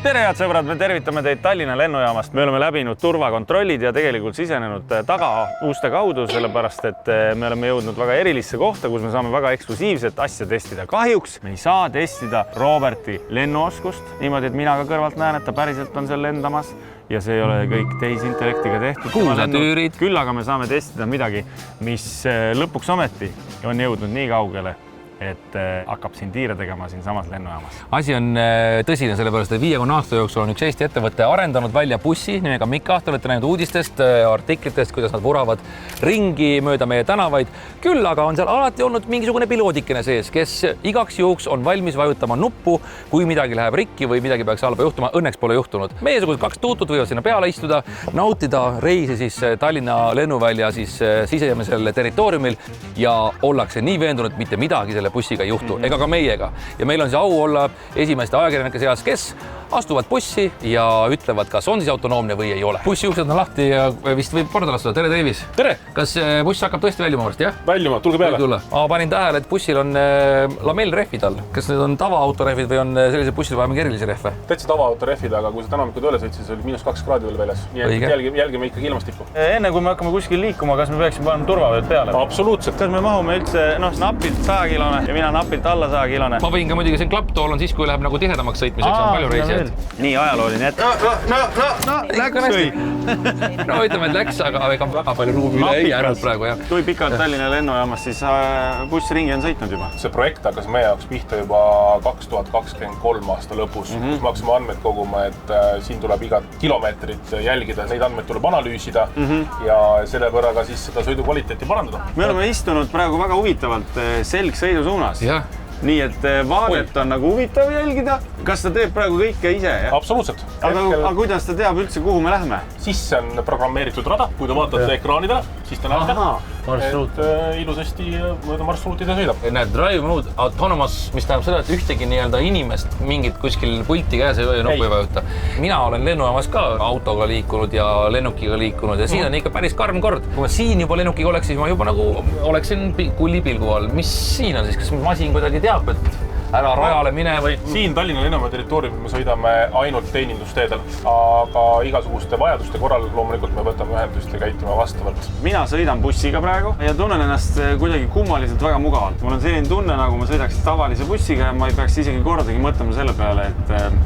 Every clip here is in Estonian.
Tere, head sõbrad, me tervitame teid Tallinna lennujaamast. Me oleme läbinud turvakontrollid ja tegelikult sisenenud tagauste kaudu, sellepärast et me oleme jõudnud väga erilisse kohta, kus me saame väga eksklusiivset asja testida. Kahjuks me ei saa testida Roberti lennuoskust niimoodi, et mina ka kõrvalt näen, et ta päriselt on seal lendamas ja see ei ole kõik tehisintellektiga tehtud. Kuusatüürid. Küll aga me saame testida midagi, mis lõpuks ometi on jõudnud nii kaugele, et hakkab siin tiire tegema siin samas lennujaamas. Asi on tõsine, sellepärast et 50 aasta jooksul on üks Eesti ettevõte arendanud välja bussi nimega Mika. Te olete näinud uudistest, artiklitest, kuidas nad vuravad ringi mööda meie tänavaid. Küll aga on seal alati olnud mingisugune piloodikene sees, kes igaks juhuks on valmis vajutama nuppu, kui midagi läheb rikki või midagi peaks halba juhtuma. Õnneks pole juhtunud. Meiesugused 2 tuutut võivad sinna peale istuda, nautida reisi siis Tallinna lennuvälja siis sisemisel territooriumil ja ollakse nii veendunud, mitte midagi selle bussiga ei juhtu, ega ka meiega. Ja meil on see au olla esimeste ajakirjanike seas, kes astuvad bussi ja ütlevad, kas on siis autonoomne või ei ole. Bussi uksed on lahti ja vist võib korda lasta. Tere, Deivis! Tere! Kas buss hakkab tõesti väljuma varsti, jah? Väljuma, tulge peale. Ma panin tähele, et bussil on lamellrehvid all. Kas need on tavaautorehvid või on sellised bussid vaja mingi erilisi rehve? Täitsa tavaautorehvid, aga kui sa täna tööle sõitsid, siis oli -2 kraadi veel väljas. Nii et jälgime ikkagi ilmastikku. Enne kui me hakkame kuskil liikuma, kas me peaksime panema turvavööd peale? Absoluutselt. Kas me mahume üldse napilt 100 kilone ja mina napilt alla 100 kilone? Ma võin ka muidugi siin klapptool on siis, kui läheb nagu tihedamaks sõitmiseks, on palju reisijaid. Nii ajalooline hetk. Läks või? No ütleme, et läks, aga ega väga palju ruumi üle ei jäänud praegu, jah. Kui pikalt Tallinna lennujaamas siis bussringi on sõitnud juba? See projekt hakkas meie jaoks pihta juba 2023 aasta lõpus, kus me hakkasime andmeid koguma, et siin tuleb igat kilomeetrit jälgida, neid andmeid tuleb analüüsida ja selle võrra ka siis seda sõidu kvaliteeti parandada. Me oleme istunud praegu väga huvitavalt selgsõidu suunas. Nii et vaadet on nagu huvitav jälgida. Kas ta teeb praegu kõike ise? Absoluutselt. Aga kuidas ta teab üldse, kuhu me lähme? Sisse on programmeeritud rada, kui te vaatate ekraanidele, siis te näete, et ilusasti mööda marsruutide sõidab. Näed, Drive Mode Autonomous, mis tähendab seda, et ühtegi nii-öelda inimest mingit kuskil pulti käes ei nuppu ei vajuta. Mina olen lennujaamas ka autoga liikunud ja lennukiga liikunud ja siin on ikka päris karm kord. Kui ma siin juba lennukiga oleks, siis ma juba nagu oleksin kullipilgu all. Mis siin on siis? Kas masin kuidagi teab, et ära rajale mine või? Siin Tallinna lennujaama territooriumil me sõidame ainult teenindusteedel, aga igasuguste vajaduste korral loomulikult me võtame ühendust ja käitume vastavalt. Mina sõidan bussiga praegu ja tunnen ennast kuidagi kummaliselt väga mugavalt. Mul on selline tunne, nagu ma sõidaks tavalise bussiga ja ma ei peaks isegi kordagi mõtlema selle peale,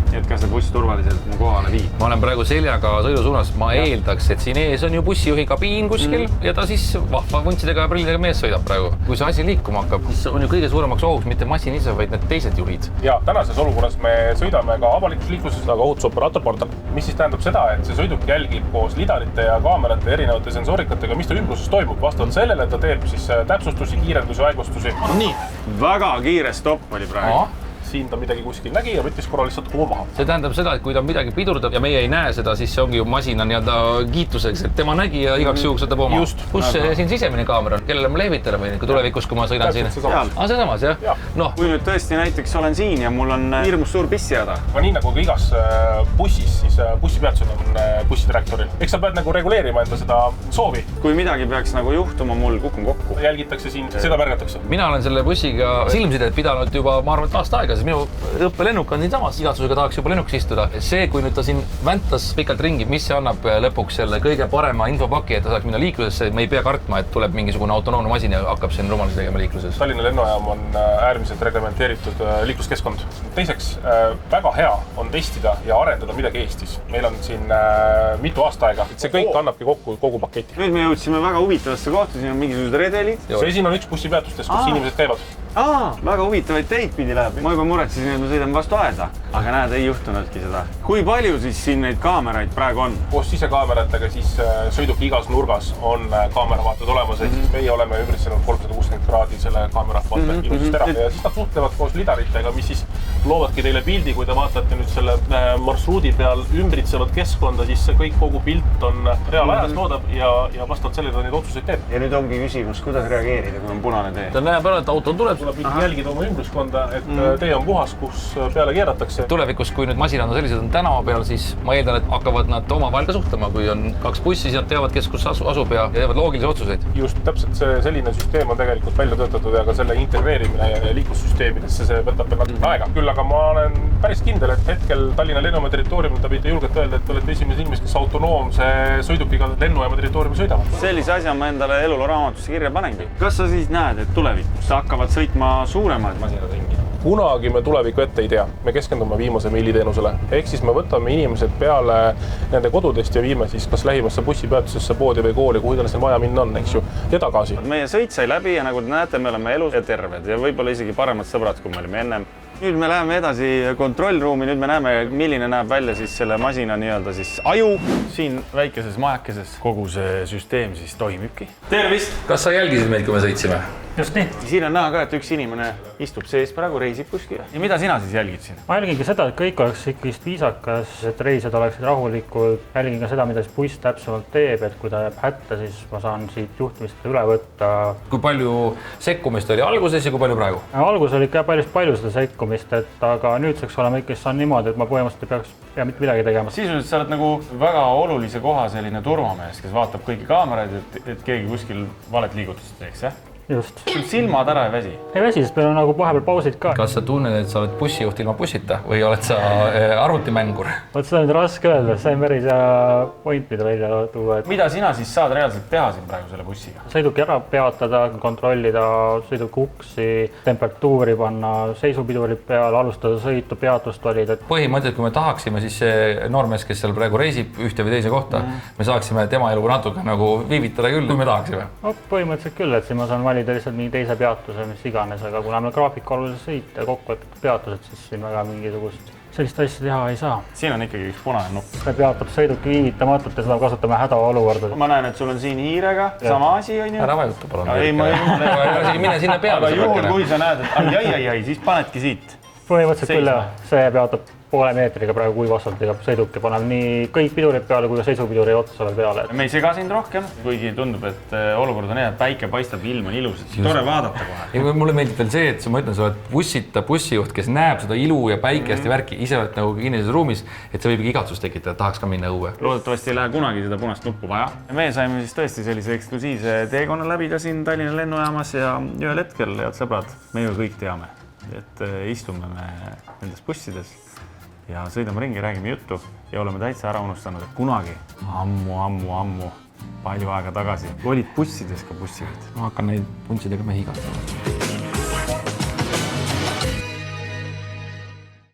et kas see buss turvaliselt mu kohale viib. Ma olen praegu seljaga sõidusuunas. Ma eeldaks, et siin ees on ju bussijuhi kabiin kuskil ja ta siis vahva vuntsidega ja prillidega mees sõidab praegu. Kui see asi liikuma hakkab, siis on ju kõige suuremaks ohuks mitte massin ise, vaid need teised juhid. Ja tänases olukorras me sõidame ka avalikus liikluses, aga ohutusoperaatorpordal, mis siis tähendab seda, et see sõiduk jälgib koos lidarite ja kaamerate erinevate sensorikatega, mis ta ümbruses toimub. Vastavalt sellele ta teeb siis täpsustusi, kiirendusi, aegustusi. Nii, väga kiire stopp oli praegu. Siin ta midagi kuskil nägi ja võttis korra lihtsalt kuhu maha. See tähendab seda, et kui ta midagi pidurdab ja meie ei näe seda, siis see ongi ju masina nii-öelda kiituseks, et tema nägi ja igaks juhuks võtab oma. Just. Kus siin sisemine kaamera on? Kellele ma lehvitele või tulevikus, kui ma sõidan siin? See samas, jah? No. Kui nüüd tõesti näiteks olen siin ja mul on hirmus suur pissijada. Aga nii nagu ka igas bussis, siis bussipeatusel on bussidirektoril. Eks sa pead nagu reguleerima enda seda soovi. Kui midagi peaks nagu juhtuma, mul kukun kokku. Jälgitakse siin, seda märgatakse. Mina olen selle bussiga silmsidet pidanud juba, ma arvan, et aasta aega. Minu õppelennuk on siin samas, igatsusega tahaks juba lennuks istuda. See, kui nüüd ta siin väntas pikalt ringi, mis see annab lõpuks selle kõige parema infopaki, et ta saaks minna liiklusesse, me ei pea kartma, et tuleb mingisugune autonoomne masin ja hakkab siin rumalusi tegema liikluses. Tallinna lennujaam on äärmiselt reglementeeritud liikluskeskkond. Teiseks, väga hea on testida ja arendada midagi Eestis. Meil on siin mitu aasta aega. See kõik annabki kokku kogu paketi. Nüüd me jõudsime väga huvitavasse kohta, siin on mingisugused redelid. See siin on üks bussipeatustest, kus inimesed käivad. Väga huvitavaid teid pidi läheb. Ma juba muretsesin, et me sõidame vastu aeda, aga näed, ei juhtunudki seda. Kui palju siis siin neid kaameraid praegu on? Koos sisekaameratega siis sõiduki igas nurgas on kaameravaated olemas, ehk siis meie oleme ümbritsenud 360 kraadi selle kaameravaate ilusast ära. Ja siis nad suhtlevad koos lidaritega, mis siis loovadki teile pildi, kui te vaatate nüüd selle marsruudi peal ümbritsevat keskkonda, siis see kõik kogu pilt on reaalajas loodab ja vastavalt sellele ta neid otsuseid teeb. Ja nüüd ongi küsimus, kuidas reageerida, kui on punane tee? Ta näeb ära, et auto tuleb jälgida oma ümbruskonda, et tee on puhas, kus peale keeratakse. Tulevikus, kui nüüd masinad on sellised on tänava peal, siis ma eeldan, et hakkavad nad omavahel ka suhtlema, kui on 2 bussi, siis nad teavad, kes kus asub ja teevad loogilisi otsuseid. Just, täpselt selline süsteem on tegelikult välja töötatud ja ka selle integreerimine liiklussüsteemidesse, see võtab veel natuke aega. Küll aga ma olen päris kindel, et hetkel Tallinna lennujaama territooriumil te võite julgelt öelda, et te olete esimesed inimesed, kes autonoomse sõidukiga lennujaama territooriumil sõidavad. Sellise asja ma endale eluloo raamatusse kirja panengi. Kas sa siis näed, et tulevikus hakkavad sõitma suuremad masinad ringi? Kunagi me tuleviku ette ei tea. Me keskendume viimase miili teenusele. Ehk siis me võtame inimesed peale nende kodudest ja viime siis kas lähimasse bussipeatusesse, poodi või kooli, kuhu neil vaja minna on, eks ju, ja tagasi. Meie sõit sai läbi ja nagu te näete, me oleme elus ja terved ja võib-olla isegi paremad sõbrad, kui me olime ennem. Nüüd me läheme edasi kontrollruumi, nüüd me näeme, milline näeb välja siis selle masina nii-öelda siis aju. Siin väikeses majakeses kogu see süsteem siis toimibki. Tervist! Kas sa jälgisid meid, kui me sõitsime? Just nii. Siin on näha ka, et üks inimene istub sees praegu, reisib kuskil. Ja mida sina siis jälgid siin? Ma jälgingi seda, et kõik oleks ikkist viisakas, et reisijad oleksid rahulikud. Jälgin ka seda, mida siis buss täpsemalt teeb, et kui ta jääb hätta, siis ma saan siit juhtimist üle võtta. Kui palju sekkumist oli alguses ja kui palju praegu? Algus oli ikka päris palju seda sekkumist, aga nüüdseks oleme ikkist saan niimoodi, et ma põhimõtteliselt ei peaks mitte midagi tegema. Sisuliselt sa oled nagu väga olulise koha selline turvamees, kes vaatab kõiki kaameraid, et keegi kuskil valet liigutust teeks, jah? Just. Sul silmad ära ei väsi? Ei väsi, sest meil on nagu vahepeal pausid ka. Kas sa tunned, et sa oled bussijuht ilma bussita või oled sa arvutimängur? Võt seda nüüd raske öelda, sain päris point, mida välja tuua. Mida sina siis saad reaalselt teha siin praegu selle bussiga? Sõiduki ära peatada, kontrollida sõiduki uksi, temperatuuri panna, seisupidurid peale, alustada sõitu, peatust valida. Põhimõtteliselt, kui me tahaksime, siis see noormees, kes seal praegu reisib ühte või teise kohta, me saaksime tema elu natuke nagu viivitada küll, kui me tahaksime. No, põhimõtteliselt küll, et siin ma saan valida lihtsalt mingi teise peatuse, mis iganes, aga kuna meil graafiku aluses sõit ja kokkulepitud peatused, siis siin väga mingisugust sellist asja teha ei saa. Siin on ikkagi üks punane nupp. Me peatab sõiduki viivitamatult ja seda kasutame hädaolukordades. Ma näen, et sul on siin hiirega sama asi, on ju? Ära vajuta, palun. Ei, ma mine sinna peale. Aga juhul, kui sa näed, et ai, siis panedki siit. Põhimõtteliselt küll, see peatab poole meetriga praegu kuivasfaltiga sõiduk ja paneb nii kõik pidurid peale kui ka seisupiduri otsa veel peale. Me ei sega sind rohkem, kuigi tundub, et olukord on hea, päike paistab, ilm on ilus, tore vaadata kohe. Ja mulle meeldib veel see, et ma ütlen, sa oled bussita bussijuht, kes näeb seda ilu ja päikest ja värki, ise oled nagu kinnises ruumis, et see võib igatsust tekitada, tahaks ka minna õue. Loodetavasti ei lähe kunagi seda punast nuppu vaja. Me saime siis tõesti sellise eksklusiivse teekonna läbi ka siin Tallinna lennujaamas ja ühel hetkel, head sõbrad, me ju kõik teame, et istume me nendes bussides ja sõidame ringi, räägime juttu ja oleme täitsa ära unustanud, et kunagi ammu, palju aega tagasi olid bussides ka bussijuhid. Ma hakkan neid puntsidega mehi igastama.